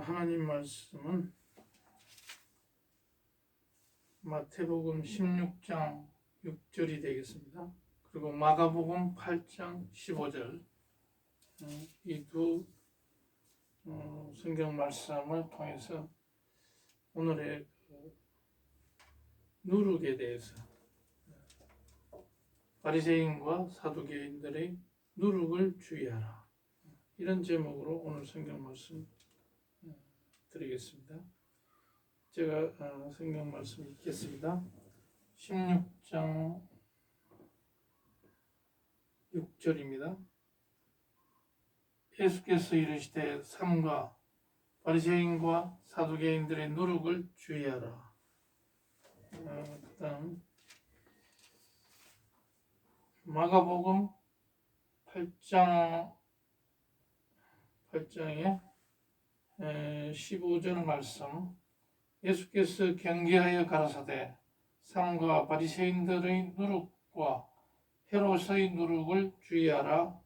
하나님 말씀은 마태복음 16장 6절이 되겠습니다. 그리고 마가복음 8장 15절 이 두 성경 말씀을 통해서 오늘의 누룩에 대해서 바리새인과 사두개인들의 누룩을 주의하라, 이런 제목으로 오늘 성경 말씀 드리겠습니다. 제가 성경 말씀 읽겠습니다. 16장 6절입니다. 예수께서 이르시되 삼가 바리새인과 사두개인들의 누룩을 주의하라. 그다음 마가복음 8장에 15절 말씀, 예수께서 경계하여 가라사대 삼가 바리새인들의 누룩과 헤롯의 누룩을 주의하라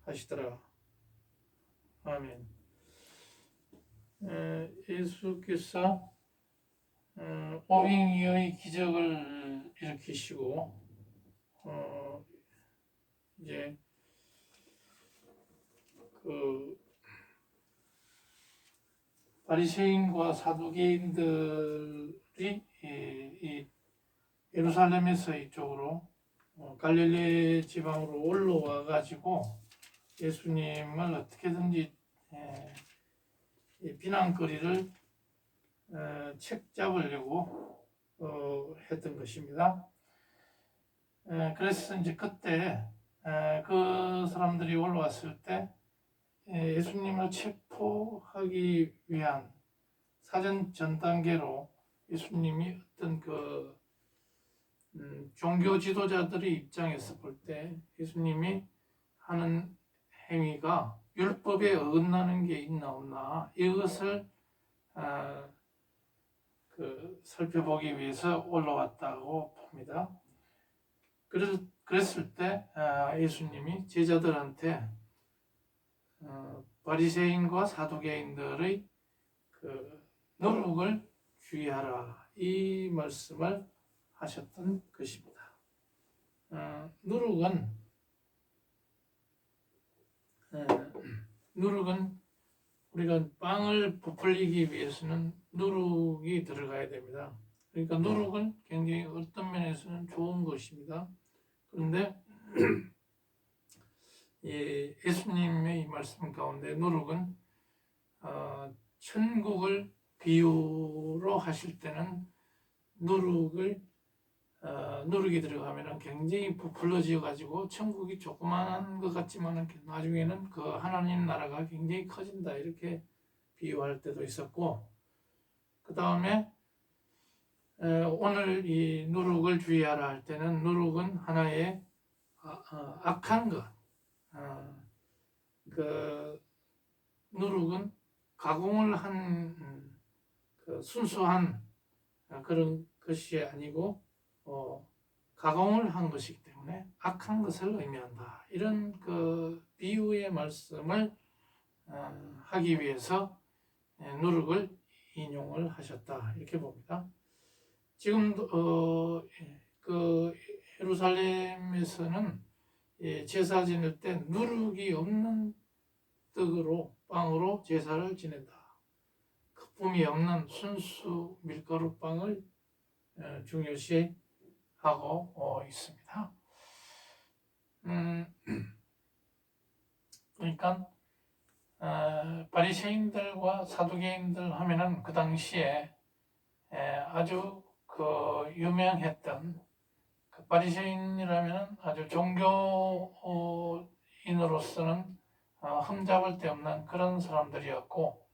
하시더라. 아멘. 예수께서 오병이어의 기적을 일으키시고 이제 바리새인과 사두개인들이 이 예루살렘에서 이쪽으로 갈릴리 지방으로 올라와 가지고 예수님을 어떻게든지 비난거리를 책잡으려고 했던 것입니다. 그래서 이제 그때 그 사람들이 올라왔을 때 예수님을 체포하기 위한 사전 전 단계로 예수님이 어떤 종교 지도자들의 입장에서 볼 때 예수님이 하는 행위가 율법에 어긋나는 게 있나 없나, 이것을 살펴보기 위해서 올라왔다고 봅니다. 그랬을 때 예수님이 제자들한테 바리새인과 사두개인들의 누룩을 주의하라, 이 말씀을 하셨던 것입니다. 누룩은 우리가 빵을 부풀리기 위해서는 누룩이 들어가야 됩니다. 그러니까 누룩은 굉장히 어떤 면에서는 좋은 것입니다. 그런데 예수님의 말씀 가운데 누룩은 천국을 비유로 하실 때는 누룩이 들어가면 굉장히 부풀러져 가지고 천국이 조그만한 것 같지만 나중에는 그 하나님 나라가 굉장히 커진다, 이렇게 비유할 때도 있었고, 그 다음에 오늘 이 누룩을 주의하라 할 때는 누룩은 하나의 악한 것, 누룩은 가공을 한 순수한 그런 것이 아니고 가공을 한 것이기 때문에 악한 것을 의미한다, 이런 비유의 말씀을 하기 위해서 누룩을 인용을 하셨다, 이렇게 봅니다. 지금도 예루살렘에서는 제사 지낼 때 누룩이 없는 떡으로, 빵으로 제사를 지낸다. 거품이 없는 순수 밀가루 빵을 중요시 하고 있습니다. 그러니까 바리새인들과 사두개인들 하면은 그 당시에 아주 유명했던, 바리새인이라면 아주 종교인으로서는 흠잡을 데 없는 그런 사람들이었고,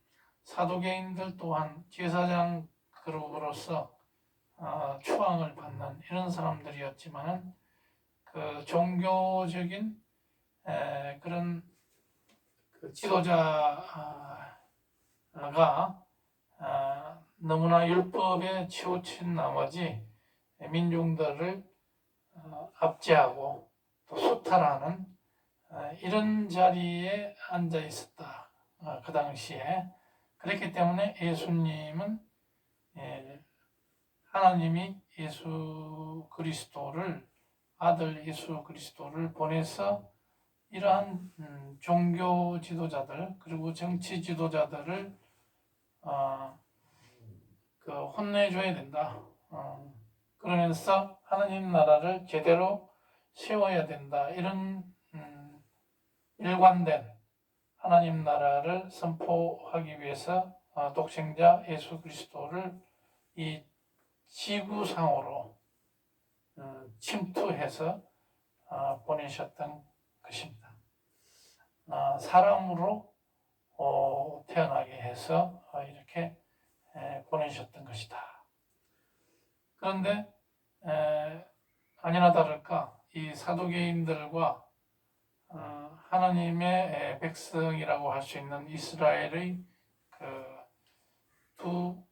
사두개인들 또한 제사장 그룹으로서 추앙을 받는 이런 사람들이었지만, 종교적인 그런 지도자가 너무나 율법에 치우친 나머지 민중들을 압제하고 또 수탈하는 이런 자리에 앉아 있었다. 그 당시에 그렇기 때문에 예수님은 하나님이 아들 예수 그리스도를 보내서 이러한 종교 지도자들 그리고 정치 지도자들을 혼내줘야 된다. 그러면서 하나님 나라를 제대로 세워야 된다. 이런 일관된 하나님 나라를 선포하기 위해서 독생자 예수 그리스도를 이 지구상으로 침투해서 보내셨던 것입니다. 사람으로 태어나게 해서 이렇게 보내셨던 것이다. 그런데 아니나 다를까 이 사두개인들과 하나님의 백성이라고 할 수 있는 이스라엘의 두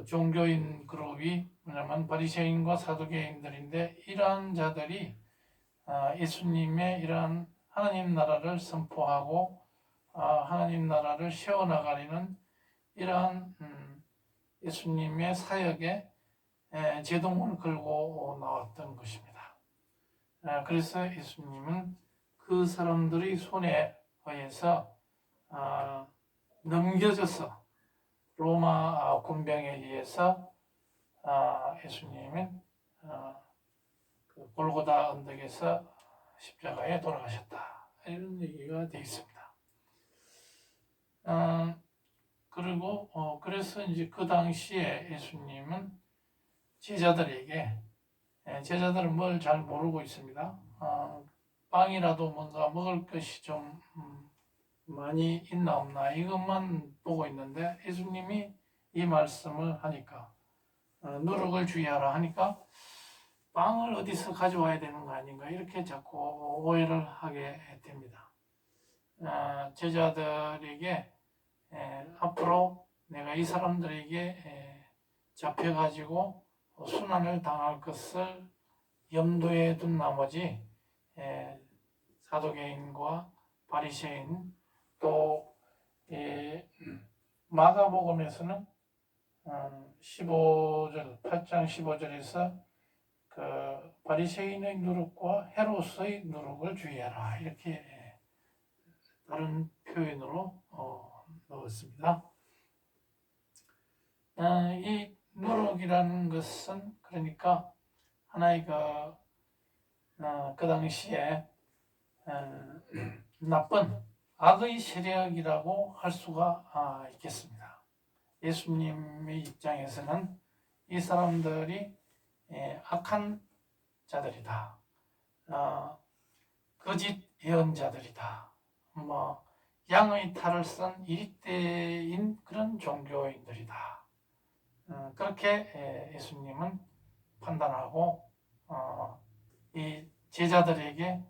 종교인 그룹이 뭐냐면 바리새인과 사두개인들인데, 이러한 자들이 예수님의 이러한 하나님 나라를 선포하고 하나님 나라를 세워나가려는 이러한 예수님의 사역에 제동을 걸고 나왔던 것입니다. 그래서 예수님은 그 사람들의 손에 의해서 넘겨져서 로마 군병에 의해서 예수님은 그 골고다 언덕에서 십자가에 돌아가셨다. 이런 얘기가 되어 있습니다. 그리고 그래서 이제 그 당시에 예수님은 제자들은 뭘 잘 모르고 있습니다. 빵이라도 뭔가 먹을 것이 좀 많이 있나 없나 이것만 보고 있는데, 예수님이 이 말씀을 하니까 누룩을 주의하라 하니까 빵을 어디서 가져와야 되는 거 아닌가 이렇게 자꾸 오해를 하게 됩니다. 제자들에게 앞으로 내가 이 사람들에게 잡혀가지고 순환을 당할 것을 염두에 둔 나머지 사도개인과 바리새인 또 마가복음에서는 8장 15절에서 그 바리새인의 누룩과 헤롯의 누룩을 주의하라 이렇게 다른 표현으로 넣었습니다. 이 누룩이라는 것은 그러니까 하나의 그 당시에 나쁜 악의 세력이라고 할 수가 있겠습니다. 예수님의 입장에서는 이 사람들이 악한 자들이다. 거짓 예언자들이다. 양의 탈을 쓴 일대인 그런 종교인들이다. 그렇게 예수님은 판단하고 이 제자들에게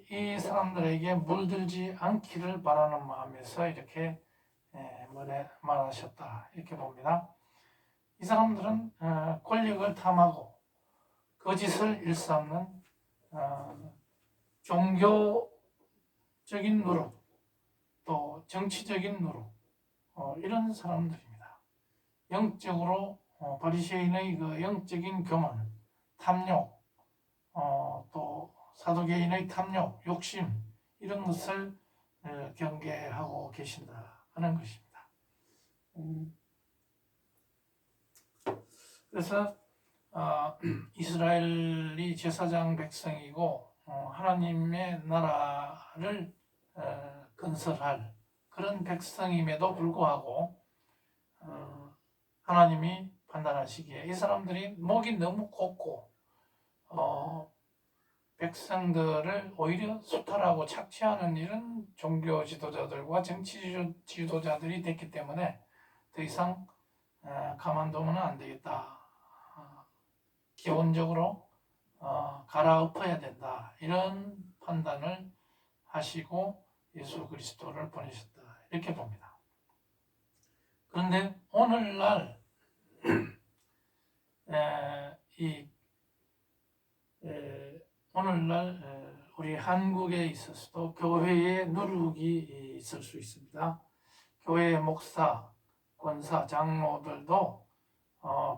이 사람들에게 물들지 않기를 바라는 마음에서 이렇게 말하셨다 이렇게 봅니다. 이 사람들은 권력을 탐하고 거짓을 일삼는 종교적인 누룩 또 정치적인 누룩 이런 사람들입니다. 영적으로 바리새인의 그 영적인 교만, 탐욕, 또 사두개인의 탐욕, 욕심 이런 것을 경계하고 계신다 하는 것입니다. 그래서 이스라엘이 제사장 백성이고 하나님의 나라를 건설할 그런 백성임에도 불구하고 하나님이 판단하시기에 이 사람들이 목이 너무 곱고 백성들을 오히려 수탈하고 착취하는 이런 종교 지도자들과 정치 지도자들이 됐기 때문에 더 이상 가만두면 안 되겠다. 기본적으로 갈아엎어야 된다. 이런 판단을 하시고 예수 그리스도를 보내셨다. 이렇게 봅니다. 그런데 오늘날 우리 한국에 있어서도 교회에 누룩이 있을 수 있습니다. 교회 목사, 권사, 장로들도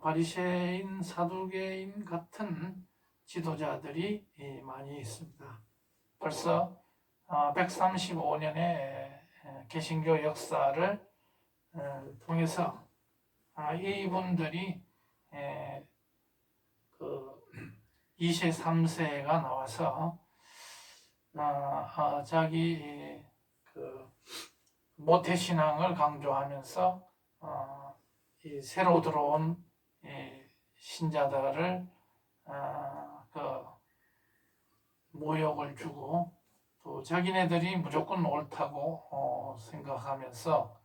바리새인, 사두개인 같은 지도자들이 많이 있습니다. 벌써 135년의 개신교 역사를 통해서 이분들이 그 2세, 3세가 나와서 자기 그 모태신앙을 강조하면서 이 새로 들어온 신자들을 그 모욕을 주고 또 자기네들이 무조건 옳다고 생각하면서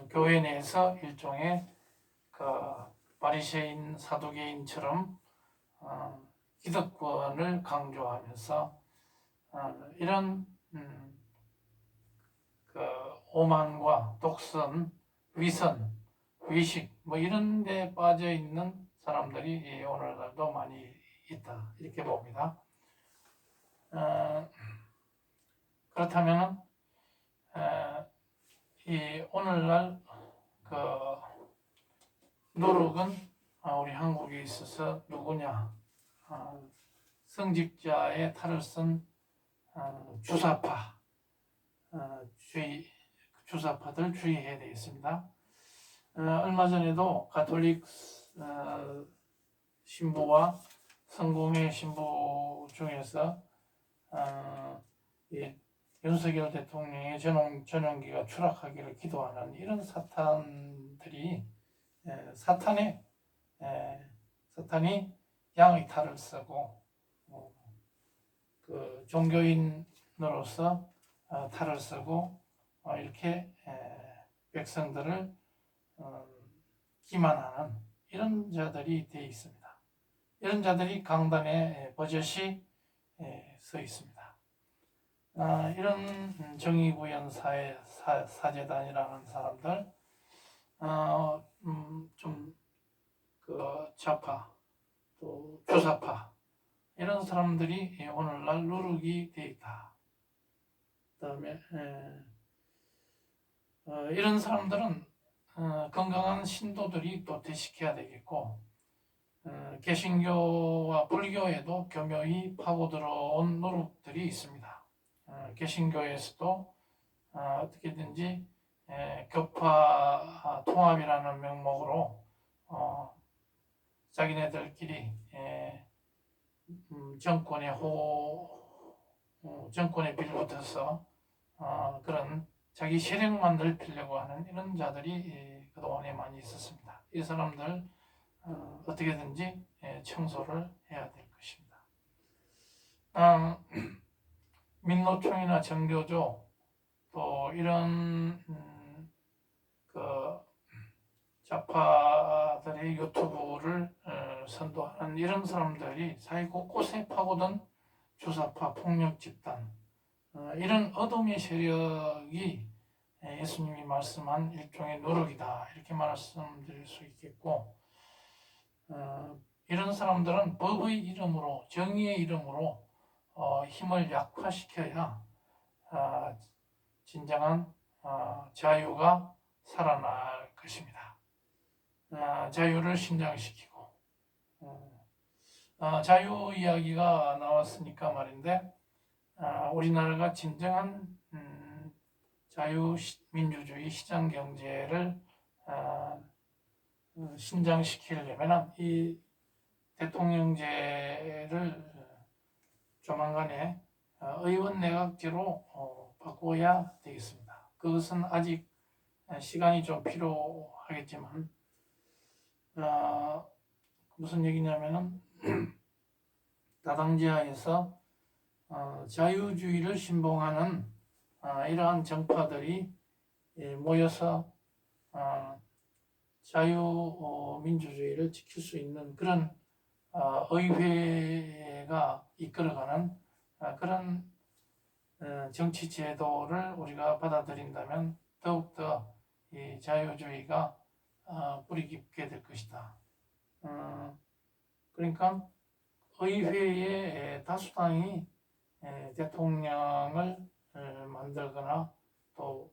교회 내에서 일종의 그 바리새인 사두개인처럼 기득권을 강조하면서 이런 그 오만과 독선, 위선, 위식 뭐 이런 데 빠져 있는 사람들이 오늘날도 많이 있다 이렇게 봅니다. 그렇다면은 이 오늘날 그 누룩은 우리 한국에 있어서 누구냐? 성직자의 탈을 쓴 주사파 주사파들 주의해야 되겠습니다. 얼마 전에도 가톨릭 신부와 성공회 신부 중에서 윤석열 대통령의 전용기가 추락하기를 기도하는 이런 사탄들이 사탄이 양의 탈을 쓰고 그 종교인으로서 탈을 쓰고 이렇게 백성들을 기만하는 이런 자들이 되어 있습니다. 이런 자들이 강단에 버젓이 서 있습니다. 이런 정의구현 사재단이라는 사람들 좀 그 좌파 또 주사파 이런 사람들이 오늘날 누룩이 되어 있다. 그다음에 이런 사람들은 건강한 신도들이 또 되시켜야 되겠고 개신교와 불교에도 교묘히 파고들어온 누룩들이 있습니다. 개신교에서도 어떻게든지 교파 통합이라는 명목으로 자기네들끼리 정권에 빌붙어서 그런 자기 세력만 넓히려고 하는 이런 자들이 그동안에 많이 있었습니다. 이 사람들 어떻게든지 청소를 해야 될 것입니다. 민노총이나 정교조 또 이런 그 좌파들의 유튜브를 선도하는 이런 사람들이 사회 곳곳에 파고든 주사파 폭력 집단 이런 어둠의 세력이 예수님이 말씀한 일종의 누룩이다 이렇게 말씀드릴 수 있겠고 이런 사람들은 법의 이름으로 정의의 이름으로 힘을 약화시켜야 진정한 자유가 살아날 것입니다. 자유를 신장시키고 자유 이야기가 나왔으니까 말인데 우리나라가 진정한 자유민주주의 시장경제를 신장시키려면 이 대통령제를 조만간에 의원 내각제로 바꿔야 되겠습니다. 그것은 아직 시간이 좀 필요하겠지만 무슨 얘기냐면은 다당제하에서 자유주의를 신봉하는 이러한 정파들이 모여서 자유민주주의를 지킬 수 있는 그런 의회가 이끌어가는 그런 정치 제도를 우리가 받아들인다면 더욱더 이 자유주의가 뿌리 깊게 될 것이다. 그러니까 의회의 다수당이 대통령을 만들거나 또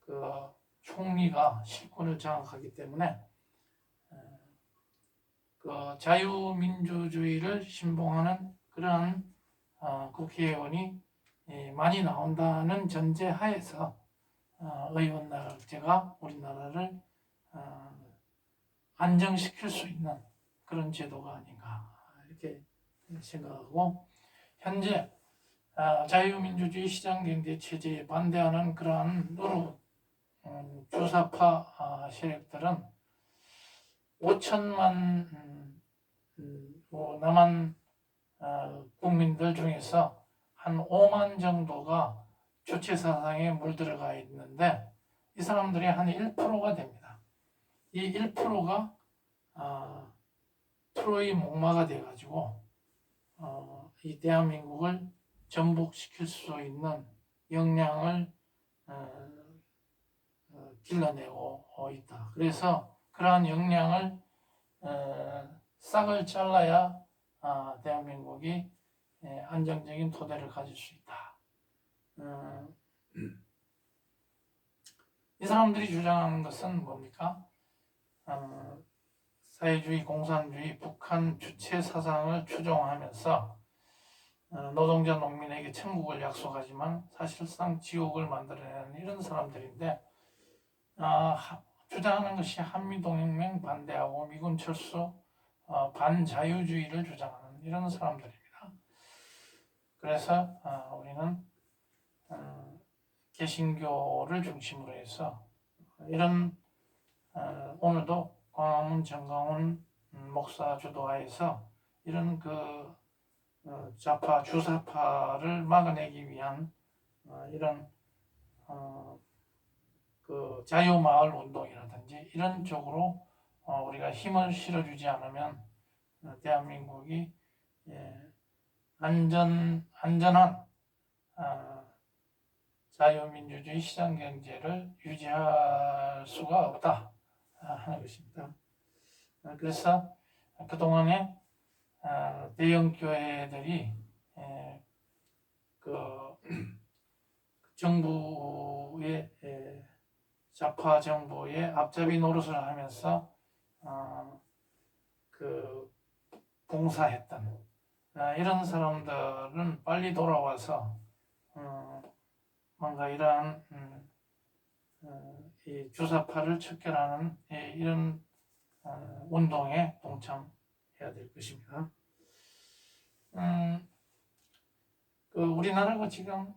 그 총리가 실권을 장악하기 때문에 그 자유민주주의를 신봉하는 그러한 국회의원이 많이 나온다는 전제 하에서 의원날제가 우리나라를 안정시킬 수 있는 그런 제도가 아닌가 이렇게 생각하고, 현재 자유민주주의 시장경제 체제에 반대하는 그러한 여러 주사파 세력들은 5천만 남한 국민들 중에서 한 5만 정도가 주체 사상에 물들어가 있는데, 이 사람들이 한 1%가 됩니다. 이 1%가 프로의 목마가 돼가지고 이 대한민국을 전복시킬 수 있는 역량을 길러내고 있다. 그래서 그러한 역량을 싹을 잘라야 대한민국이 안정적인 토대를 가질 수 있다. 이 사람들이 주장하는 것은 뭡니까? 사회주의, 공산주의, 북한 주체 사상을 추종하면서 노동자, 농민에게 천국을 약속하지만 사실상 지옥을 만들어내는 이런 사람들인데, 주장하는 것이 한미동맹 반대하고 미군 철수, 반자유주의를 주장하는 이런 사람들입니다. 그래서 우리는 개신교를 중심으로 해서 이런 오늘도 광화문 정강훈 목사 주도하에서 이런 그 좌파 주사파를 막아내기 위한 이런 그 자유마을 운동이라든지 이런 쪽으로 우리가 힘을 실어주지 않으면 대한민국이 안전한 자유민주주의 시장경제를 유지할 수가 없다 하는 것입니다. 그래서 그동안에 대형 교회들이 그 정부의 좌파 정부의 앞잡이 노릇을 하면서 그 봉사했던 이런 사람들은 빨리 돌아와서 뭔가 이러한 이 주사파를 척결하는 이런 운동에 동참해야 될 것입니다. 그 우리나라가 지금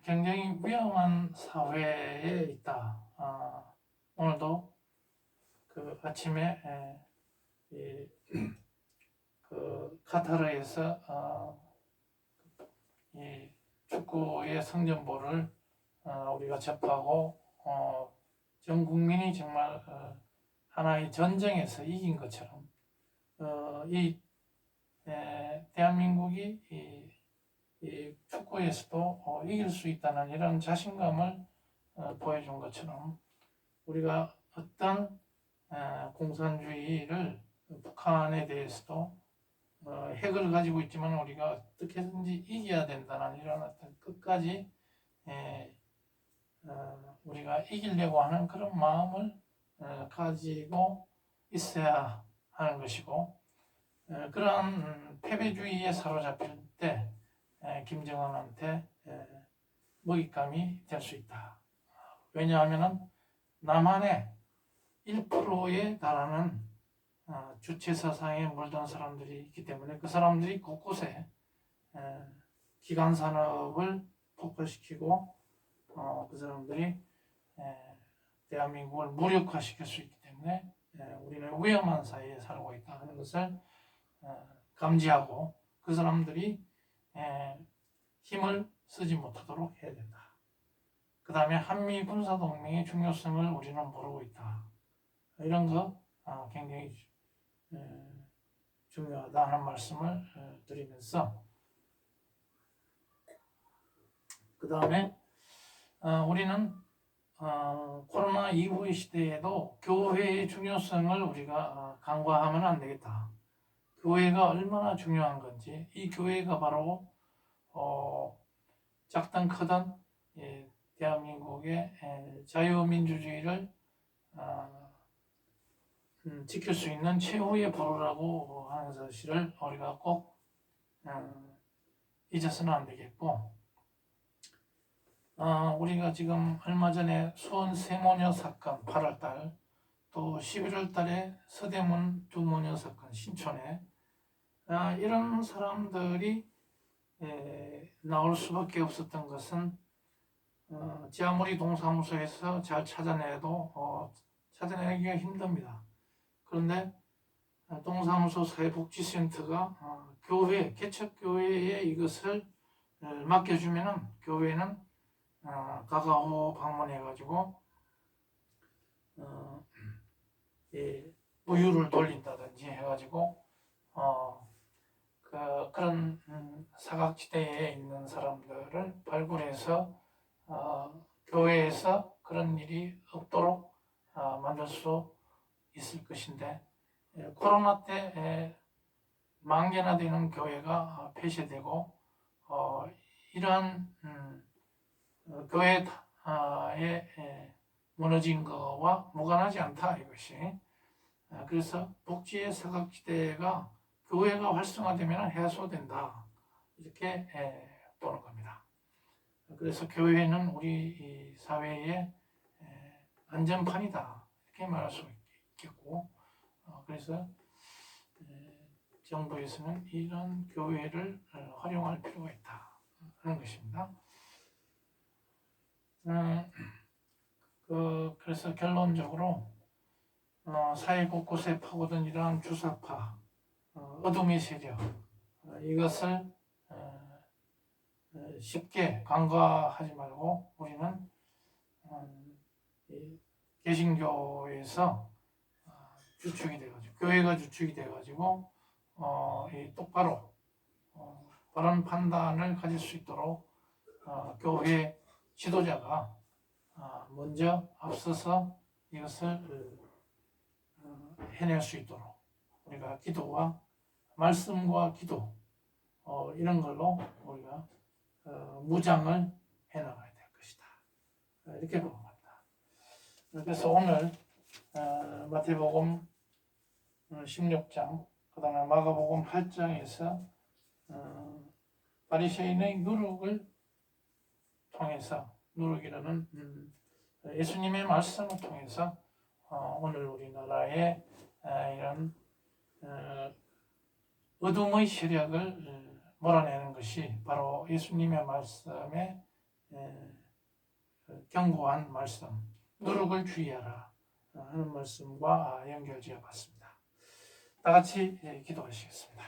굉장히 위험한 사회에 있다. 오늘도 그 아침에 그 카타르에서 이 축구의 성전보를 우리가 접하고 전 국민이 정말 하나의 전쟁에서 이긴 것처럼 이 대한민국이 이 축구에서도 이길 수 있다는 이런 자신감을 보여준 것처럼, 우리가 어떤 공산주의를 북한에 대해서도 핵을 가지고 있지만 우리가 어떻게든지 이겨야 된다는 이런 어떤 끝까지 우리가 이기려고 하는 그런 마음을 가지고 있어야 하는 것이고, 그러한 패배주의에 사로잡힐 때 김정은한테 먹잇감이 될 수 있다. 왜냐하면 남한의 1%에 달하는 주체 사상에 물든 사람들이 있기 때문에 그 사람들이 곳곳에 기간 산업을 폭파시키고 그 사람들이 대한민국을 무력화시킬 수 있기 때문에 우리는 위험한 사회에 살고 있다 하는 것을 감지하고 그 사람들이 힘을 쓰지 못하도록 해야 된다. 그 다음에 한미 군사동맹의 중요성을 우리는 모르고 있다. 이런 거 굉장히 중요하다 하는 말씀을 드리면서, 그 다음에 우리는 코로나 이후의 시대에도 교회의 중요성을 우리가 간과하면 안 되겠다. 교회가 얼마나 중요한 건지, 이 교회가 바로 작든 크든 대한민국의 자유민주주의를 지킬 수 있는 최후의 보루라고 하는 사실을 우리가 꼭 잊어서는 안 되겠고, 우리가 지금 얼마 전에 수원 세모녀 사건 8월달, 또 11월달에 서대문 두모녀 사건 신촌에 이런 사람들이 나올 수밖에 없었던 것은 제 아무리 동사무소에서 잘 찾아내도 찾아내기가 힘듭니다. 그런데 동사무소 사회복지센터가 교회, 개척교회에 이것을 맡겨주면은 교회는 가가호 방문해가지고 무휴를 돌린다든지 해가지고 그런 사각지대에 있는 사람들을 발굴해서 교회에서 그런 일이 없도록 만들 수 있을 것인데, 코로나 때 10,000개나 되는 교회가 폐쇄되고 이러한 교회의 무너진 거와 무관하지 않다 이것이. 그래서 복지의 사각지대가 교회가 활성화되면 해소된다 이렇게 보는 겁니다. 그래서 교회는 우리 사회의 안전판이다 이렇게 말할 수 있겠고, 그래서 정부에서는 이런 교회를 활용할 필요가 있다 하는 것입니다. 그래서 결론적으로 사회 곳곳에 파고든 이러한 주사파, 어둠의 세력, 이것을 쉽게 간과하지 말고 우리는 개신교에서 주축이 돼가지고, 교회가 주축이 돼가지고 똑바로 바른 판단을 가질 수 있도록 교회 지도자가 먼저 앞서서 이것을 해낼 수 있도록 우리가 기도와 말씀과 기도 이런 걸로 우리가 무장을 해나가야 될 것이다 이렇게 보는 겁니다. 그래서 오늘 마태복음 16장 그 다음에 마가복음 8장에서 바리새인의 누룩을 통해서, 누룩이라는 예수님의 말씀을 통해서 오늘 우리나라의 이런 어둠의 세력을 몰아내는 것이 바로 예수님의 말씀에 경고한 말씀, 누룩을 주의하라 하는 말씀과 연결지어 봤습니다. 다 같이 기도하시겠습니다.